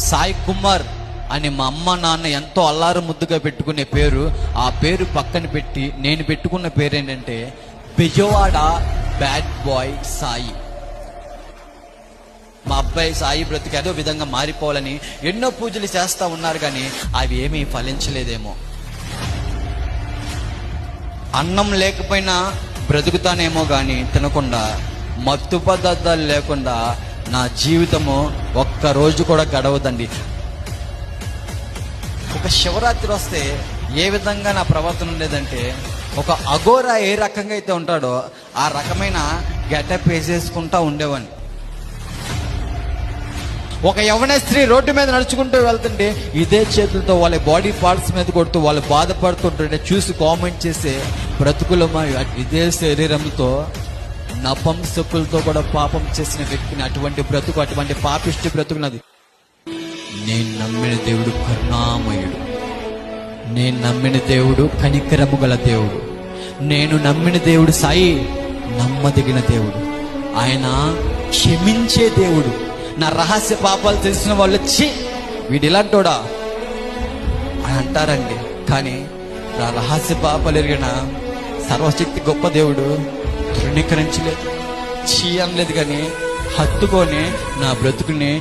సాయి కుమార్ అని మా అమ్మ నాన్న ఎంతో అల్లారు ముద్దుగా పెట్టుకునే పేరు, ఆ పేరు పక్కన పెట్టి నేను పెట్టుకున్న పేరు ఏంటంటే బెజవాడ బ్యాడ్ బాయ్ సాయి. మా అబ్బాయి సాయి బ్రతికి అదో విధంగా మారిపోవాలని ఎన్నో పూజలు చేస్తా ఉన్నారు, కానీ అవి ఏమీ ఫలించలేదేమో. అన్నం లేకపోయినా బ్రతుకుతానేమో కానీ తినకుండా, మత్తు పదార్థాలు లేకుండా నా జీవితము ఒక్కరోజు కూడా గడవదండి. ఒక శివరాత్రి వస్తే ఏ విధంగా నా ప్రవర్తన ఉండేదంటే, ఒక అఘోరా ఏ రకంగా అయితే ఉంటాడో ఆ రకమైన గెటప్ వేసేసుకుంటా ఉండేవాడిని. ఒక యవ్వన స్త్రీ రోడ్డు మీద నడుచుకుంటూ వెళ్తుంటే ఇదే చేతులతో వాళ్ళ బాడీ పార్ట్స్ మీద కొడుతూ వాళ్ళు బాధపడుతుంటుంటే చూసి కామెంట్ చేసే బ్రతుకులమా, ఇదే శరీరంతో నపంసకులతో కూడా పాపం చేసిన వ్యక్తిని, అటువంటి బ్రతుకు, అటువంటి పాపిష్టి బ్రతుకున్నది. నేను నమ్మిన దేవుడు కరుణామయుడు, నేను నమ్మిన దేవుడు కనికరము గల దేవుడు, నేను నమ్మిన దేవుడు సాయి నమ్మదగిన దేవుడు, ఆయన క్షమించే దేవుడు. నా రహస్య పాపాలు తెలిసిన వాళ్ళు వచ్చి వీడు ఇలాంటోడా అని అంటారండి, కానీ నా రహస్య పాపాలు ఎరిగిన సర్వశక్తి గొప్ప దేవుడు తృణీకరించలేదు, చీ అనలేదు, కానీ హత్తుకొని నా బ్రతుకుని